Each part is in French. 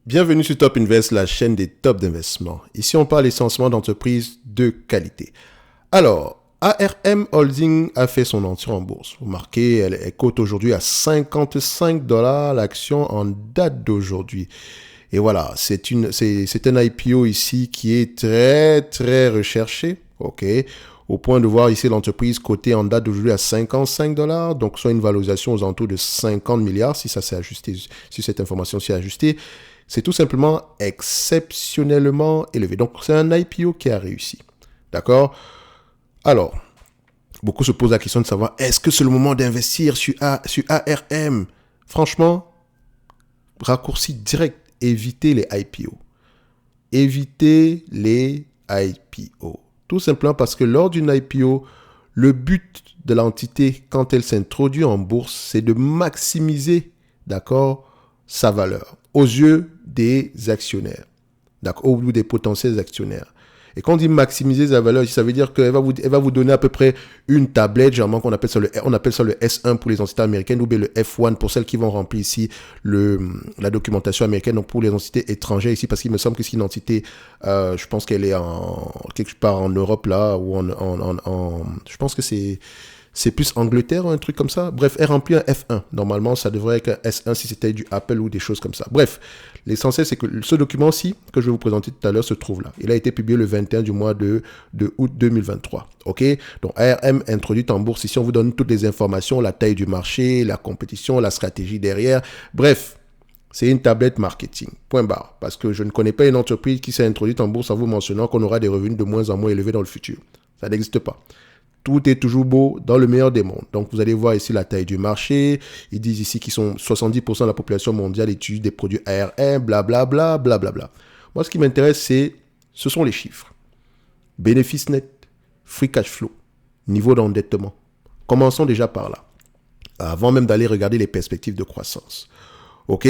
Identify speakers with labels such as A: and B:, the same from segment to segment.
A: Bienvenue sur Top Invest, la chaîne des tops d'investissement. Ici, on parle essentiellement d'entreprises de qualité. Alors, ARM Holding a fait son entrée en bourse. Vous remarquez, elle cote aujourd'hui à 55 $ l'action en date d'aujourd'hui. Et voilà, c'est un IPO ici qui est très, très recherché. OK. Au point de voir ici l'entreprise cotée en date d'aujourd'hui à 55 $, donc soit une valorisation aux alentours de 50 milliards, si ça s'est ajusté, si cette information s'est ajustée. C'est tout simplement exceptionnellement élevé. Donc, c'est un IPO qui a réussi. D'accord? Alors, beaucoup se posent la question de savoir, est-ce que c'est le moment d'investir sur ARM? Franchement, raccourci direct, évitez les IPO. Évitez les IPO. Tout simplement parce que lors d'une IPO, le but de l'entité, quand elle s'introduit en bourse, c'est de maximiser, d'accord, sa valeur aux yeux des actionnaires, d'accord, aux yeux des potentiels actionnaires. Et quand on dit maximiser sa valeur, ça veut dire qu'elle va vous donner à peu près une tablette, généralement on appelle ça le S1 pour les entités américaines, ou bien le F1 pour celles qui vont remplir ici la documentation américaine, donc pour les entités étrangères ici, parce qu'il me semble que c'est une entité, je pense qu'elle est quelque part en Europe là, ou je pense que c'est plus Angleterre, un truc comme ça. Bref, elle remplit un F1. Normalement, ça devrait être un S1 si c'était du Apple ou des choses comme ça. Bref, l'essentiel, c'est que ce document-ci, que je vais vous présenter tout à l'heure, se trouve là. Il a été publié le 21 du mois de août 2023. OK? Donc, ARM introduite en bourse. Ici, on vous donne toutes les informations, la taille du marché, la compétition, la stratégie derrière. Bref, c'est une tablette marketing. Point barre. Parce que je ne connais pas une entreprise qui s'est introduite en bourse en vous mentionnant qu'on aura des revenus de moins en moins élevés dans le futur. Ça n'existe pas. Tout est toujours beau dans le meilleur des mondes. Donc, vous allez voir ici la taille du marché. Ils disent ici qu'ils sont 70% de la population mondiale utilise des produits ARM, blablabla, blablabla. Moi, ce qui m'intéresse, ce sont les chiffres. Bénéfice net, free cash flow, niveau d'endettement. Commençons déjà par là, avant même d'aller regarder les perspectives de croissance. OK?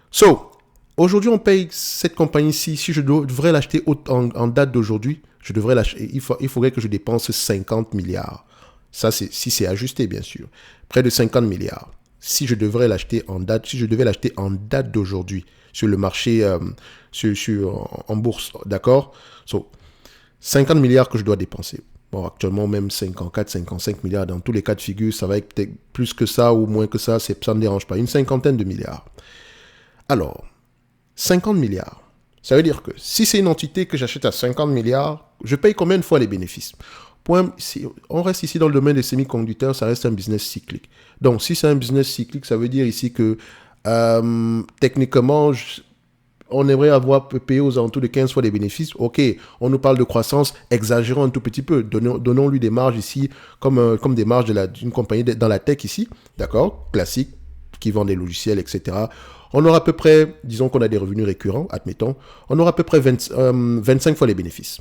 A: So, aujourd'hui, on paye cette compagnie-ci. Si je devrais l'acheter en date d'aujourd'hui, je devrais l'acheter. Il faudrait que je dépense 50 milliards. Ça, si c'est ajusté, bien sûr. Près de 50 milliards. Si je devrais l'acheter en date, si je devais l'acheter en date d'aujourd'hui sur le marché, en bourse, d'accord? So, 50 milliards que je dois dépenser. Bon, actuellement, même 54, 55 milliards. Dans tous les cas de figure, ça va être peut-être plus que ça ou moins que ça. Ça ne me dérange pas. Une cinquantaine de milliards. Alors, 50 milliards. Ça veut dire que si c'est une entité que j'achète à 50 milliards, je paye combien de fois les bénéfices? On reste ici dans le domaine des semi-conducteurs, ça reste un business cyclique. Donc, si c'est un business cyclique, ça veut dire ici que techniquement, on aimerait avoir payé aux alentours de 15 fois les bénéfices. OK, on nous parle de croissance, exagérons un tout petit peu. Donnons-lui des marges ici, comme des marges d'une compagnie dans la tech ici, d'accord, classique, qui vend des logiciels, etc. On aura à peu près, disons qu'on a des revenus récurrents, admettons, on aura à peu près 25 fois les bénéfices.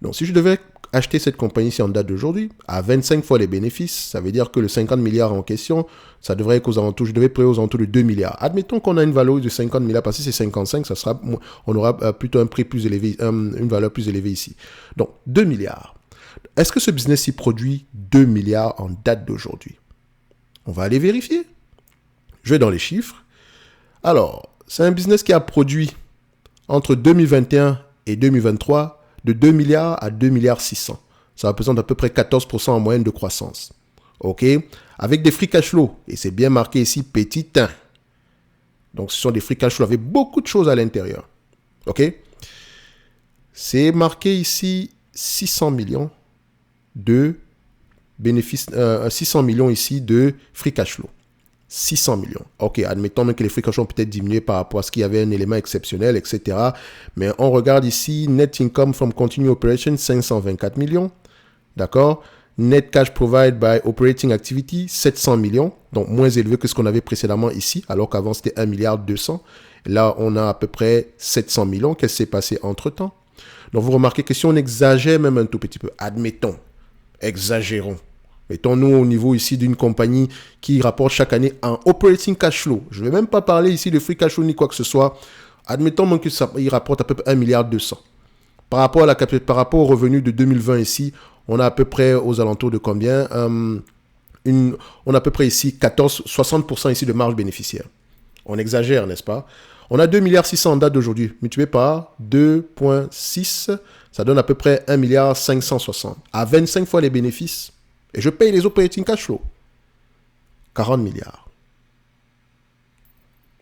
A: Donc, si je devais acheter cette compagnie-ci en date d'aujourd'hui, à 25 fois les bénéfices, ça veut dire que le 50 milliards en question, ça devrait être aux alentours, je devais payer aux alentours de 2 milliards. Admettons qu'on a une valeur de 50 milliards, parce que c'est 55, on aura plutôt un prix plus élevé, une valeur plus élevée ici. Donc, 2 milliards. Est-ce que ce business-ci produit 2 milliards en date d'aujourd'hui? On va aller vérifier. Je vais dans les chiffres. Alors, c'est un business qui a produit entre 2021 et 2023 de 2 milliards à 2 milliards 600. Ça représente à peu près 14% en moyenne de croissance. OK? Avec des free cash flow. Et c'est bien marqué ici, petit 1. Donc, ce sont des free cash flow avec beaucoup de choses à l'intérieur. OK? C'est marqué ici 600 millions de bénéfices, 600 millions ici de free cash flow. 600 millions. OK, admettons même que les free cash flow ont peut-être diminué par rapport à ce qu'il y avait un élément exceptionnel, etc. Mais on regarde ici, net income from continuing operations, 524 millions. D'accord? Net cash provided by operating activity, 700 millions. Donc, moins élevé que ce qu'on avait précédemment ici, alors qu'avant, c'était 1 milliard 200. Là, on a à peu près 700 millions. Qu'est-ce qui s'est passé entre-temps? Donc, vous remarquez que si on exagère même un tout petit peu, admettons, exagérons. Mettons-nous au niveau ici d'une compagnie qui rapporte chaque année un operating cash flow. Je ne vais même pas parler ici de free cash flow ni quoi que ce soit. Admettons qu'il rapporte à peu près 1 milliard 200. Par rapport au revenu de 2020 ici, on a à peu près aux alentours de combien? On a à peu près ici 60% ici de marge bénéficiaire. On exagère, n'est-ce pas? On a 2 milliards 600 en date d'aujourd'hui. Multiplié par 2,6, ça donne à peu près 1 milliard 560. À 25 fois les bénéfices, et je paye les operating cash flow. 40 milliards.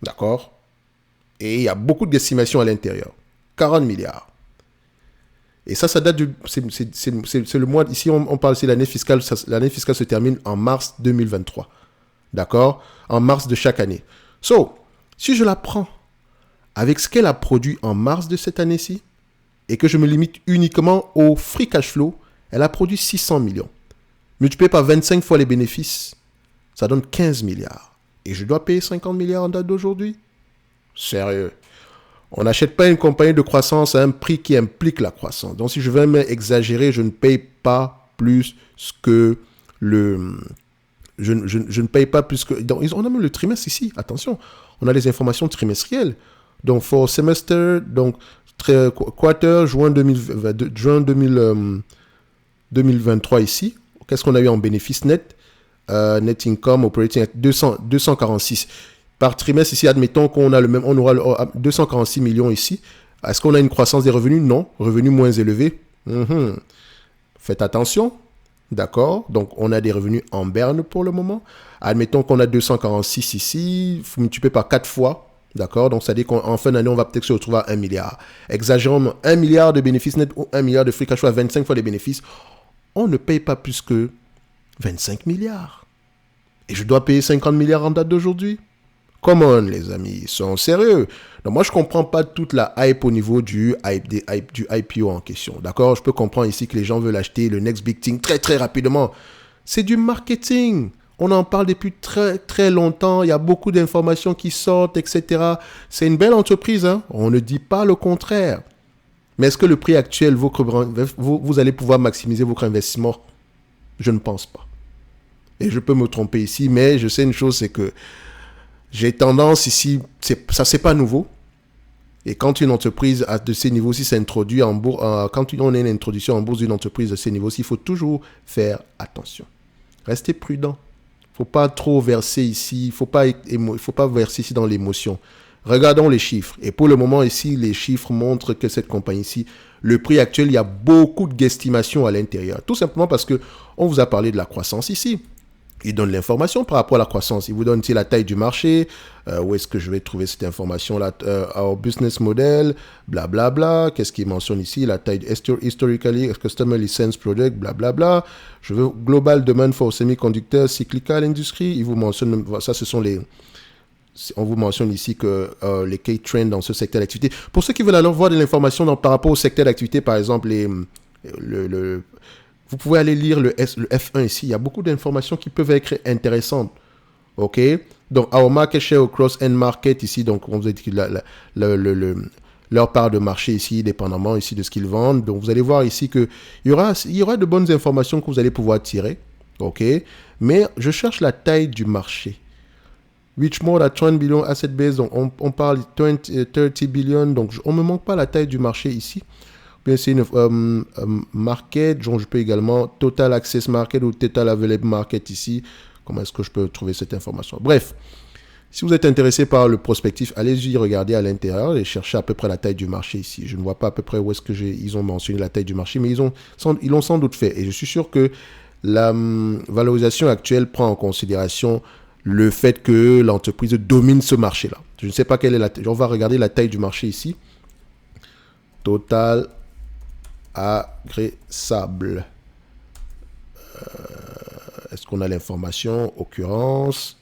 A: D'accord? Et il y a beaucoup d'estimations à l'intérieur. 40 milliards. Et ça date du... C'est le mois... Ici, on parle de l'année fiscale. L'année fiscale se termine en mars 2023. D'accord? En mars de chaque année. So, si je la prends avec ce qu'elle a produit en mars de cette année-ci, et que je me limite uniquement au free cash flow, elle a produit 600 millions. Multiplié par 25 fois les bénéfices, ça donne 15 milliards. Et je dois payer 50 milliards en date d'aujourd'hui? Sérieux? On n'achète pas une compagnie de croissance à un prix qui implique la croissance. Donc, si je veux m'exagérer, je ne paye pas plus que le... Je ne paye pas plus que... Donc, on a même le trimestre ici. Attention, on a les informations trimestrielles. Donc, for semester, donc, quarter, juin 2023 ici. Qu'est-ce qu'on a eu en bénéfice net? Net income, operating, 246. Par trimestre, ici, admettons qu'on a le même, on aura 246 millions ici. Est-ce qu'on a une croissance des revenus? Non. Revenus moins élevés. Faites attention. D'accord. Donc, on a des revenus en berne pour le moment. Admettons qu'on a 246 ici. Il faut multiplier par 4 fois. D'accord. Donc, ça veut dire qu'en fin d'année, on va peut-être se retrouver à 1 milliard. Exagérons, 1 milliard de bénéfices nets ou 1 milliard de free cash flow à 25 fois les bénéfices. On ne paye pas plus que 25 milliards. Et je dois payer 50 milliards en date d'aujourd'hui. Come on, les amis, ils sont sérieux. Donc, moi, je ne comprends pas toute la hype au niveau du IPO en question. D'accord? Je peux comprendre ici que les gens veulent acheter le next big thing très, très rapidement. C'est du marketing. On en parle depuis très, très longtemps. Il y a beaucoup d'informations qui sortent, etc. C'est une belle entreprise, hein? On ne dit pas le contraire. Mais est-ce que le prix actuel, vous allez pouvoir maximiser votre investissement? Je ne pense pas. Et je peux me tromper ici, mais je sais une chose, c'est que j'ai tendance ici, ça c'est pas nouveau. Et quand une entreprise de ces niveaux-ci s'introduit en bourse, quand on a une introduction en bourse d'une entreprise de ces niveaux-ci, il faut toujours faire attention. Restez prudent. Il ne faut pas trop verser ici, il ne faut pas verser ici dans l'émotion. Regardons les chiffres. Et pour le moment ici, les chiffres montrent que cette compagnie-ci, le prix actuel, il y a beaucoup de guesstimations à l'intérieur. Tout simplement parce qu'on vous a parlé de la croissance ici. Il donne l'information par rapport à la croissance. Il vous donne la taille du marché. Où est-ce que je vais trouver cette information-là? Our business model, blablabla. Bla, bla. Qu'est-ce qu'il mentionne ici? La taille historically, customer license product, blablabla. Bla. Je veux global demand for semiconductors, cyclical industry. Il vous mentionne, ça ce sont les... On vous mentionne ici que les key trends dans ce secteur d'activité. Pour ceux qui veulent alors voir de l'information par rapport au secteur d'activité, par exemple, vous pouvez aller lire le F1 ici. Il y a beaucoup d'informations qui peuvent être intéressantes. OK? Donc, our market share across end market ici. Donc, on vous a dit leur part de marché ici, dépendamment ici de ce qu'ils vendent. Donc, vous allez voir ici qu'il y aura de bonnes informations que vous allez pouvoir tirer. OK? Mais je cherche la taille du marché. Which more than 20 billion asset base. Donc, on parle 30 billion. Donc, on ne me manque pas la taille du marché ici. Bien, c'est une market, donc je peux également Total Access Market ou Total Available Market ici. Comment est-ce que je peux trouver cette information? Bref, si vous êtes intéressé par le prospectif, allez-y regarder à l'intérieur et chercher à peu près la taille du marché ici. Je ne vois pas à peu près où est-ce que ils ont mentionné la taille du marché, mais ils l'ont sans doute fait. Et je suis sûr que la valorisation actuelle prend en considération le fait que l'entreprise domine ce marché-là. Je ne sais pas quelle est la taille. On va regarder la taille du marché ici. Total agressable. Est-ce qu'on a l'information? Occurrence.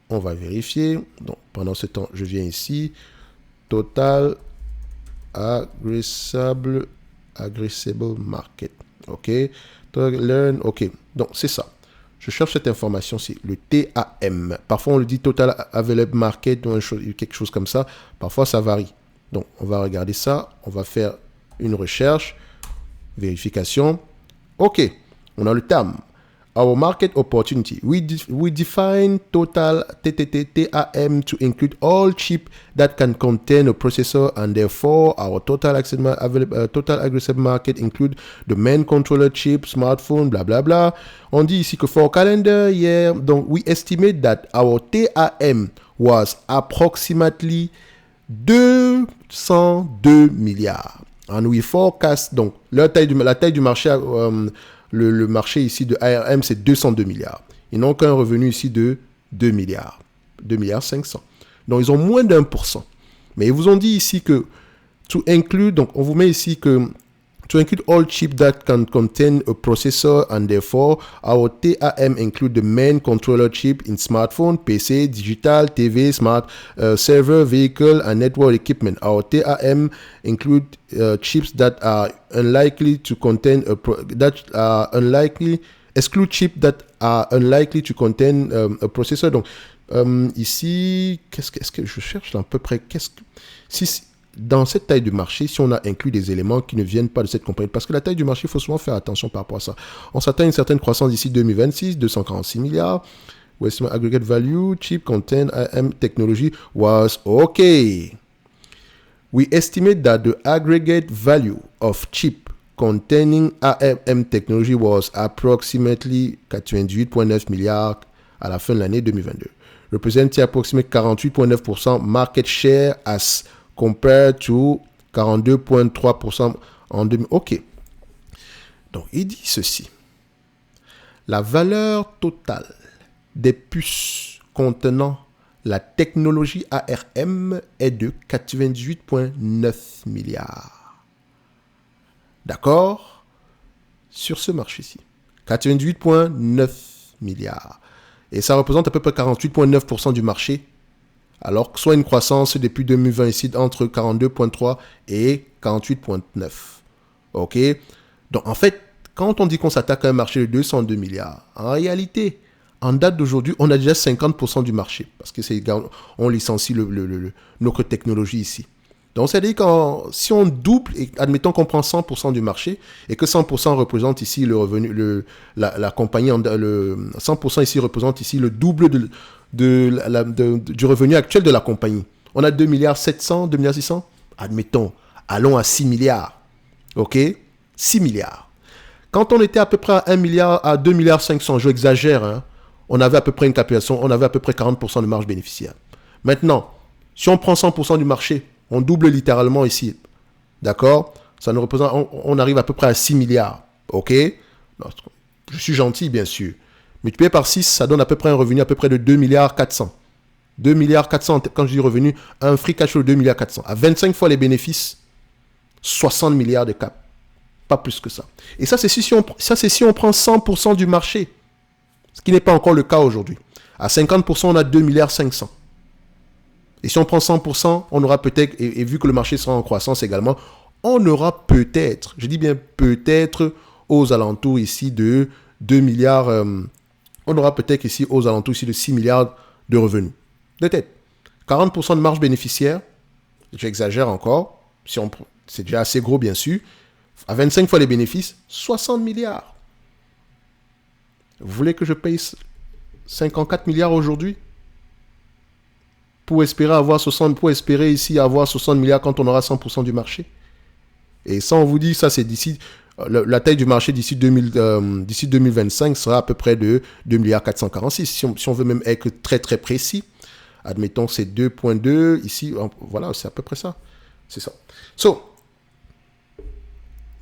A: On va vérifier. Donc, pendant ce temps, je viens ici. Total agressable market. OK. Learn. OK. Donc, c'est ça. Je cherche cette information-ci. Le TAM. Parfois, on le dit Total Available Market ou quelque chose comme ça. Parfois, ça varie. Donc, on va regarder ça. On va faire une recherche, vérification. OK, on a le TAM. Our market opportunity. We define total TAM to include all chips that can contain a processor, and therefore our total addressable market include the main controller chip, smartphone, bla bla bla. On dit ici que for calendar year, donc we estimate that our TAM was approximately 202 milliards. And we forecast, donc la taille du marché, le marché ici de ARM, c'est 202 milliards. Ils n'ont qu'un revenu ici de 2 milliards. 2 milliards 500. Donc, ils ont moins d'1%. Mais ils vous ont dit ici que, to include, donc on vous met ici que, to include all chips that can contain a processor and therefore our TAM include the main controller chip in smartphone, PC, digital, TV, smart server, vehicle and network equipment. Our TAM include chips that are unlikely to contain exclude chips that are unlikely to contain a processor. Donc ici, qu'est-ce que je cherche à peu près? Dans cette taille de marché, si on a inclus des éléments qui ne viennent pas de cette compagnie, parce que la taille du marché, il faut souvent faire attention par rapport à ça. On s'attend à une certaine croissance d'ici 2026, 246 milliards. Westman Aggregate Value, Chip Content AM Technology was okay. We estimate that the aggregate value of chip containing AM technology was approximately 98,9 milliards à la fin de l'année 2022. Representing approximately 48,9% market share as compared to 42,3% en 2000. OK. Donc, il dit ceci. La valeur totale des puces contenant la technologie ARM est de 98,9 milliards. D'accord? Sur ce marché-ci. 98,9 milliards. Et ça représente à peu près 48,9% du marché. Alors, soit une croissance depuis 2020 ici entre 42,3 et 48,9. OK? Donc, en fait, quand on dit qu'on s'attaque à un marché de 202 milliards, en réalité, en date d'aujourd'hui, on a déjà 50% du marché. Parce que on licencie notre technologie ici. Donc, c'est-à-dire que si on double, et admettons qu'on prend 100% du marché, et que 100% représente ici le revenu, la compagnie, 100% ici représente ici le double du revenu actuel de la compagnie. On a 2 milliards 700, 2 milliards 600. Admettons, allons à 6 milliards. OK? 6 milliards. Quand on était à peu près à 1 milliard, à 2 milliards 500, je exagère, hein, on avait à peu près une capitalisation, on avait à peu près 40% de marge bénéficiaire. Maintenant, si on prend 100% du marché, on double littéralement ici. D'accord? Ça nous représente, on arrive à peu près à 6 milliards. OK? Je suis gentil, bien sûr. Multiplié par 6, ça donne à peu près un revenu à peu près de 2 milliards 400. 2 milliards 400, quand je dis revenu, un free cash flow de 2 milliards 400. À 25 fois les bénéfices, 60 milliards de cap. Pas plus que ça. Et ça, c'est si on prend 100% du marché. Ce qui n'est pas encore le cas aujourd'hui. À 50%, on a 2 milliards 500. Et si on prend 100%, on aura peut-être, et vu que le marché sera en croissance également, on aura peut-être, je dis bien peut-être, aux alentours ici de 2 milliards, on aura peut-être ici aux alentours ici de 6 milliards de revenus. De tête. 40% de marge bénéficiaire, j'exagère encore, c'est déjà assez gros bien sûr. À 25 fois les bénéfices, 60 milliards. Vous voulez que je paye 54 milliards aujourd'hui pour espérer ici avoir 60 milliards quand on aura 100% du marché? Et ça, on vous dit, ça c'est d'ici, la taille du marché d'ici 2025 sera à peu près de 2 milliards 446. Si on veut même être très très précis, admettons c'est 2,2, ici, voilà, c'est à peu près ça. C'est ça.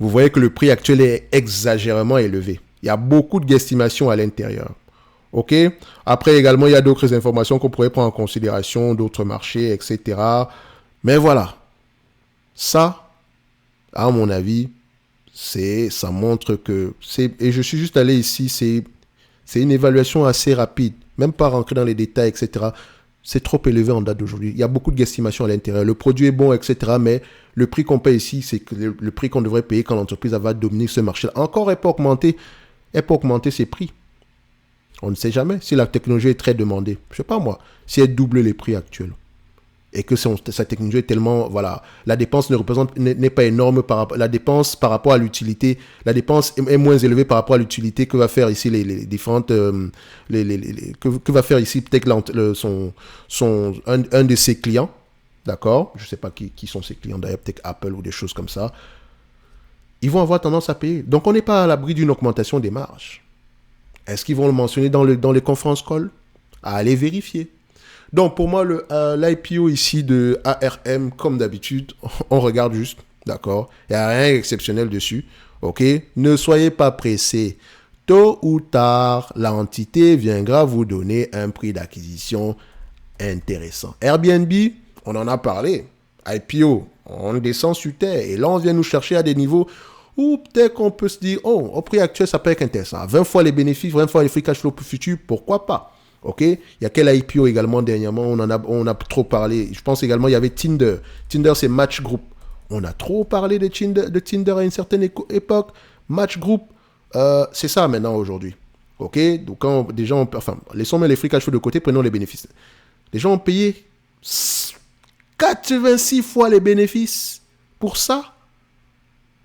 A: Vous voyez que le prix actuel est exagérément élevé. Il y a beaucoup de guesstimations à l'intérieur. OK? Après, également, il y a d'autres informations qu'on pourrait prendre en considération, d'autres marchés, etc. Mais voilà. Ça, à mon avis, ça montre que et je suis juste allé ici, c'est une évaluation assez rapide. Même pas rentrer dans les détails, etc. C'est trop élevé en date d'aujourd'hui. Il y a beaucoup de guesstimations à l'intérieur. Le produit est bon, etc. Mais le prix qu'on paye ici, c'est que le prix qu'on devrait payer quand l'entreprise va dominer ce marché-là. Encore, elle peut augmenter ses prix. On ne sait jamais si la technologie est très demandée. Je ne sais pas moi, si elle double les prix actuels. Et que sa technologie est tellement, voilà, la dépense n'est pas énorme la dépense par rapport à l'utilité. La dépense est moins élevée par rapport à l'utilité que va faire ici les différentes, que va faire ici peut-être un de ses clients. D'accord? Je ne sais pas qui sont ses clients d'ailleurs, peut-être Apple ou des choses comme ça. Ils vont avoir tendance à payer. Donc on n'est pas à l'abri d'une augmentation des marges. Est-ce qu'ils vont le mentionner dans les conference calls? À aller vérifier. Donc, pour moi, l'IPO ici de ARM, comme d'habitude, on regarde juste, d'accord? Il n'y a rien d'exceptionnel dessus, ok? Ne soyez pas pressés. Tôt ou tard, l'entité viendra vous donner un prix d'acquisition intéressant. Airbnb, on en a parlé. IPO, on descend sur terre. Et là, on vient nous chercher à des niveaux où peut-être qu'on peut se dire, oh, au prix actuel, ça peut être intéressant. 20 fois les bénéfices, 20 fois les free cash flow futurs, pourquoi pas? Ok, il y a quel IPO également dernièrement, on a trop parlé. Je pense également il y avait Tinder. Tinder, c'est Match Group. On a trop parlé de Tinder à une certaine époque. Match Group, c'est ça maintenant aujourd'hui. Ok, donc quand des gens, enfin, laissons les free cash flow de côté, prenons les bénéfices. Les gens ont payé 86 fois les bénéfices pour ça.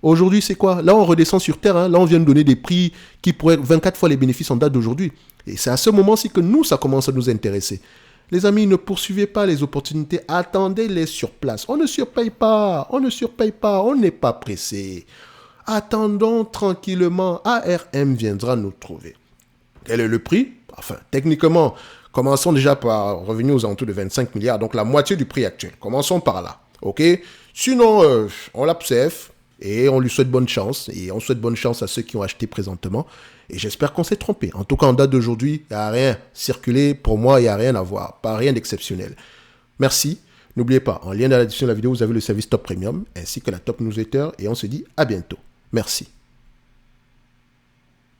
A: Aujourd'hui, c'est quoi? Là, on redescend sur terre. Hein. Là, on vient de donner des prix qui pourraient être 24 fois les bénéfices en date d'aujourd'hui. Et c'est à ce moment-ci que nous, ça commence à nous intéresser. Les amis, ne poursuivez pas les opportunités. Attendez-les sur place. On ne surpaye pas. On ne surpaye pas. On n'est pas pressé. Attendons tranquillement. ARM viendra nous trouver. Quel est le prix? Enfin, techniquement, commençons déjà par revenir aux alentours de 25 milliards. Donc, la moitié du prix actuel. Commençons par là. OK? Sinon, on l'observe. Et on lui souhaite bonne chance. Et on souhaite bonne chance à ceux qui ont acheté présentement. Et j'espère qu'on s'est trompé. En tout cas, en date d'aujourd'hui, il n'y a rien circulé. Pour moi, il n'y a rien à voir. Pas rien d'exceptionnel. Merci. N'oubliez pas, en lien dans la description de la vidéo, vous avez le service Top Premium ainsi que la Top Newsletter. Et on se dit à bientôt. Merci.